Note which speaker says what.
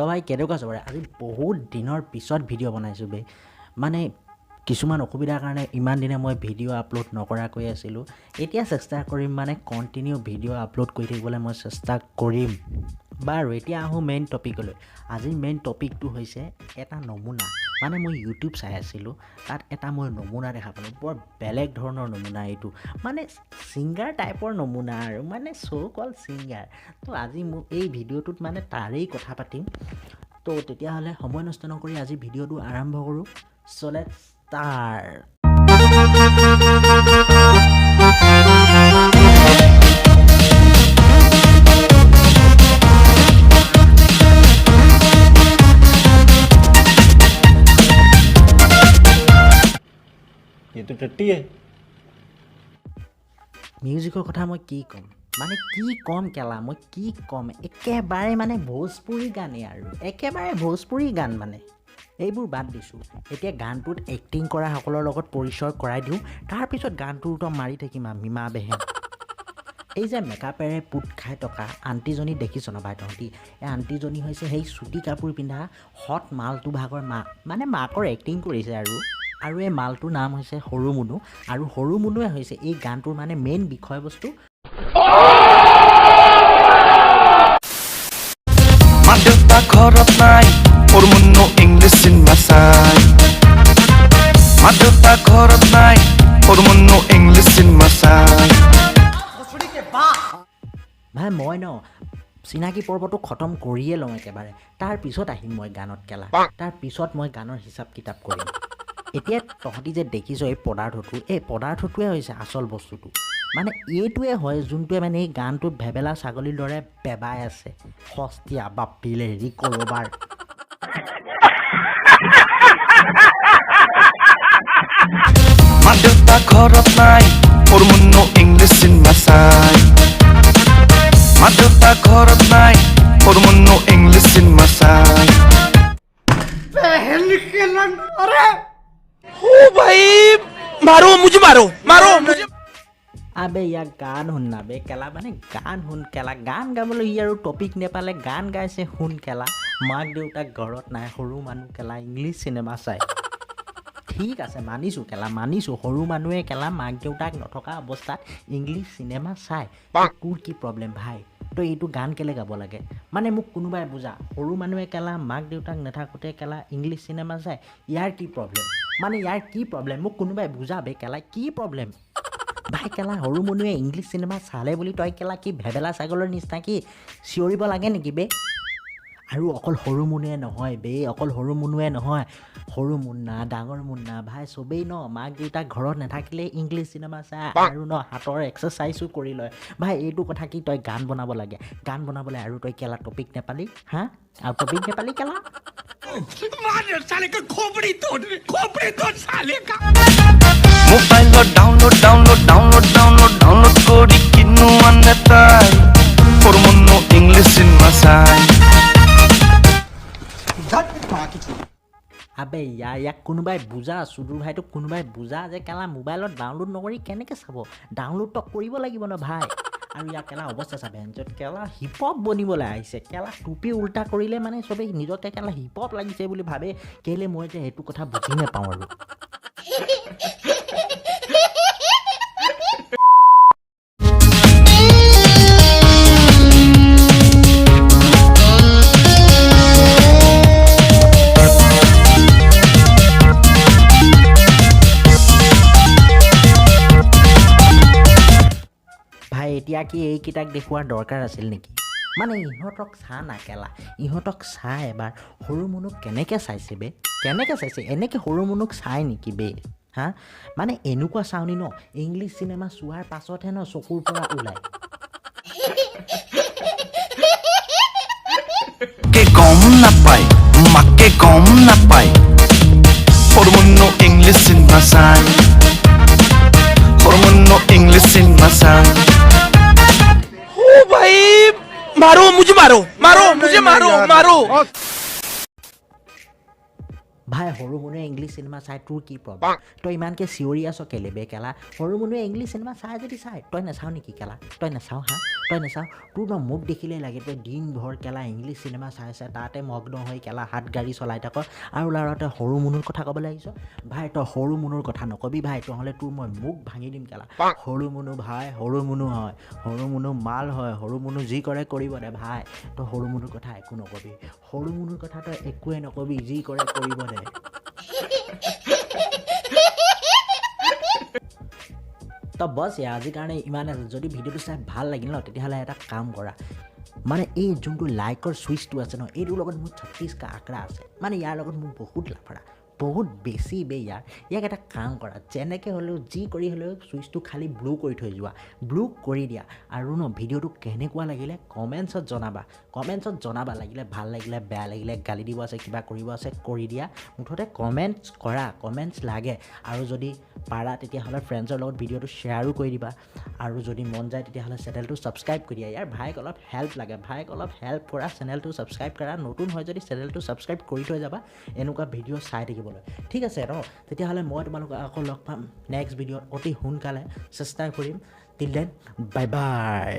Speaker 1: তো ভাই কেনেকুৱা চবৰে আজি বহুত দিনৰ পিছত ভিডিঅ' বনাইছোঁ বে মানে কিছুমান অসুবিধাৰ কাৰণে ইমান দিনে মই ভিডিঅ' আপলোড নকৰাকৈ আছিলোঁ এতিয়া চেষ্টা কৰিম মানে কণ্টিনিউ ভিডিঅ' আপলোড কৰি থাকিবলৈ মই চেষ্টা কৰিম বাৰু এতিয়া আহোঁ মেইন টপিকলৈ আজিৰ মেইন টপিকটো হৈছে এটা নমুনা মানে মই ইউটিউব চাই আছিলোঁ তাত এটা মই নমুনা দেখা পালোঁ বৰ বেলেগ ধৰণৰ নমুনা এইটো মানে ছিংগাৰ টাইপৰ নমুনা আৰু মানে চ' কল ছিংগাৰ তো আজি মোক এই ভিডিঅ'টোত মানে তাৰেই কথা পাতিম তো তেতিয়াহ'লে সময় নষ্ট নকৰি আজি ভিডিঅ'টো আৰম্ভ কৰোঁ চ' লেটছ ষ্টাৰ্ট
Speaker 2: ये तो टट्टी है
Speaker 1: মিউজিকৰ কথা মই কি ক'ম মানে কি ক'ম কেলা মই কি ক'ম একেবাৰে মানে ভোজপুৰী গানেই আৰু একেবাৰে ভোজপুৰী গান মানে এইবোৰ বাদ দিছোঁ এতিয়া গানটোত এক্টিং কৰা সকলৰ লগত পৰিচয় কৰাই দিওঁ তাৰপিছত গানটোতো মাৰি থাকিম মীমা বেহেন এই যে মেকআপেৰে পুট খাই থকা আণ্টিজনী দেখিছ ন ভাই তহঁতি এই আণ্টিজনী হৈছে সেই চুটি কাপোৰ পিন্ধা হট মালটো ভাগৰ মাক মানে মাকৰ এক্টিং কৰিছে আৰু এই মালটোৰ নাম হৈছে সৰু মুনু আৰু সৰু মুনুৱে হৈছে এই গানটোৰ মানে মেইন বিষয়বস্তু
Speaker 3: মাদেউতা ঘৰত নাই সৰু মুনু ইংলিছ চিনেমা চাই মাদেউতা ঘৰত নাই সৰু মুনু ইংলিছ চিনেমা চাই
Speaker 1: ভাই মই ন চিনাকি পৰ্বটো খতম কৰিয়ে লওঁ একেবাৰে তাৰ পিছত আহিম মই গানত কেলা তাৰ পিছত মই গানৰ হিচাপ কিতাপ কৰিম এতিয়া তহঁতি যে দেখিছ এই পদাৰ্থটোৱে হৈছে আচল বস্তুটো মানে এইটোৱে হয় যোনটোৱে মানে এই গানটোত ভেবেলা ছাগলীৰ দৰে বেবাই আছে সস্তীয়া বাপিলে হেৰি কৰবাৰ
Speaker 3: মাদেউতা ঘৰত নাই সৰু মুনু ইংলিছ চিনেমা চাই মাদেউতা ঘৰত নাই সৰু মুনু ইংলিছ চিনেমা চাই ओ भाई मारो मुझे मुझे
Speaker 1: আবে ইয়াক গান শুন না বে কেলা মানে গান শুন কেলা গান গাবলৈ ই আৰু টপিক নেপালে গান গাইছে শুন কেলা মাক দেউতাক ঘৰত নাই সৰু মানুহ কেলা ইংলিছ চিনেমা চাই ঠিক আছে মানিছোঁ কেলা মানিছোঁ সৰু মানুহে কেলা মাক দেউতাক নথকা অৱস্থাত ইংলিছ চিনেমা চাই তোৰ কি প্ৰব্লেম ভাই তই এইটো গান কেলে গাব লাগে মানে মোক কোনোবাই বুজা সৰু মানুহে কেলা মাক দেউতাক নাথাকোঁতে কেলা ইংলিছ চিনেমা চাই ইয়াৰ কি প্ৰব্লেম মানে ইয়াৰ কি প্ৰব্লেম মোক কোনোবাই বুজাবে কেলা কি প্ৰব্লেম ভাই কেলা সৰু মুনুৱে ইংলিছ চিনেমা চালে বুলি তই কেলা কি ভেবেলা ছাগলৰ নিচিনা কি চিঞৰিব লাগে নেকি বে আৰু অকল সৰু মুনুৱে নহয় বে অকল সৰু মুনুৱে নহয় সৰু মুন্না ডাঙৰ মুন্না ভাই চবেই ন মাক দেউতাক ঘৰত নাথাকিলে ইংলিছ চিনেমা চাই আৰু ন হাতৰ এক্সাৰচাইজো কৰি লয় ভাই এইটো কথা কি তই গান বনাব লাগে গান বনাবলৈ আৰু তই কেলা টপিক নেপালি হা আৰু টপিক নেপালি কেলা
Speaker 3: মোবাইলত ডাউনলোড কৰি কিনো আনে তাই সৰু মুনু ইংলিছ চিনেমা চাই
Speaker 1: আবে ইয়াক কোনোবাই বুজা চুদুৰ ভাইটোক কোনোবাই বুজা যে কেলা মোবাইলত ডাউনলোড নকৰি কেনেকৈ চাব ডাউনলোডটো কৰিব লাগিব ন ভাই আৰু ইয়াক কেলা অৱস্থা চাবে য'ত কেলা হিপ হপ বনিবলৈ আহিছে কেলা টুপি উল্টা কৰিলে মানে চবেই নিজকে কেলা হিপ হপ লাগিছে বুলি ভাবে কেলে মই যে সেইটো কথা বুজি নাপাওঁ আৰু এতিয়া কি এইকেইটাক দেখুওৱাৰ দৰকাৰ আছিল নেকি মানে ইহঁতক চা না কেলা ইহঁতক চাই এবাৰ সৰু মুনুক কেনেকৈ চাইছে বে কেনেকৈ চাইছে এনেকৈ সৰু মুনুক চাই নেকি বে হা মানে এনেকুৱা চাউনি ন ইংলিছ চিনেমা চোৱাৰ পাছতহে ন চকুৰ পৰা ওলায়
Speaker 3: গম নাপায় মাকে গম নাপায় সৰু মুনু ইংলিছ চিনেমা চাই সৰু মুনু ইংলিছ চিনেমা চাই ओ भाई मारो मुझे
Speaker 1: ভাই সৰু মানুহে ইংলিছ চিনেমা চাই তোৰ কি প্ৰব্লেম তই ইমানকৈ চিঞৰি আছ কেলে বে কেলা সৰু মানুহে ইংলিছ চিনেমা চাই যদি চাই তই নাচাওঁ নেকি কেলা তই নাচাওঁ হা তই নাচাওঁ তোৰ ন মোক দেখিলেই লাগে তই দিনভৰ কেলা ইংলিছ চিনেমা চাই তাতে মগ্ন হৈ কেলা হাত গাড়ী চলাই থাক আৰু ল'ৰাতে সৰু মুনুৰ কথা ক'বলৈ আহিছ ভাই তই সৰু মুনুৰ কথা নকবি ভাই নহ'লে তোৰ মই মুখ ভাঙি দিম কেলা সৰু মুনু ভাই সৰু মুনু হয় সৰু মুনু মাল হয় সৰু মুনু যি কৰে কৰিব দে ভাই তই সৰু মুনুৰ কথা একো নকবি সৰু মুনুৰ কথা তই একোৱে নকবি যি কৰে কৰিব দে তো বছ আজিৰ কাৰণে ইমানে যদি ভিডিঅ'টো চাই ভাল লাগিল ন তেতিয়াহ'লে এটা কাম কৰা মানে এই যোনটো লাইকৰ ছুইচটো আছে ন এইটোৰ লগত মোৰ 36টা আঁকৰা আছে মানে ইয়াৰ লগত মোৰ বহুত লাফৰা বহুত বেছি বে ইয়াক এটা কাম কৰা যেনেকৈ হ'লেও যি কৰি হ'লেও ছুইচটো খালি ব্লু কৰি থৈ যোৱা ব্লু কৰি দিয়া আৰু ন ভিডিঅ'টো কেনেকুৱা লাগিলে কমেণ্টছত জনাবা লাগিলে ভাল লাগিলে বেয়া লাগিলে গালি দিব আছে কিবা কৰিব আছে কৰি দিয়া মুঠতে কমেণ্টছ কৰা কমেণ্টছ লাগে আৰু যদি পাৰা তেতিয়াহ'লে ফ্ৰেণ্ডছৰ লগত ভিডিঅ'টো শ্বেয়াৰো কৰি দিবা আৰু যদি মন যায় তেতিয়াহ'লে চেনেলটো ছাবস্ক্ৰাইব কৰি দিয়া ইয়াৰ ভাইক অলপ হেল্প লাগে ভাইক অলপ হেল্প কৰা চেনেলটো ছাবস্ক্ৰাইব কৰা নতুন হয় যদি চেনেলটো ছাবস্ক্ৰাইব কৰি থৈ যাবা এনেকুৱা ভিডিঅ' চাই থাকিবলৈ ঠিক আছে ন তেতিয়াহ'লে মই তোমালোকক আকৌ লগ পাম নেক্সট ভিডিঅ'ত অতি সোনকালে চেষ্টা কৰিম টিল দেন বাই বাই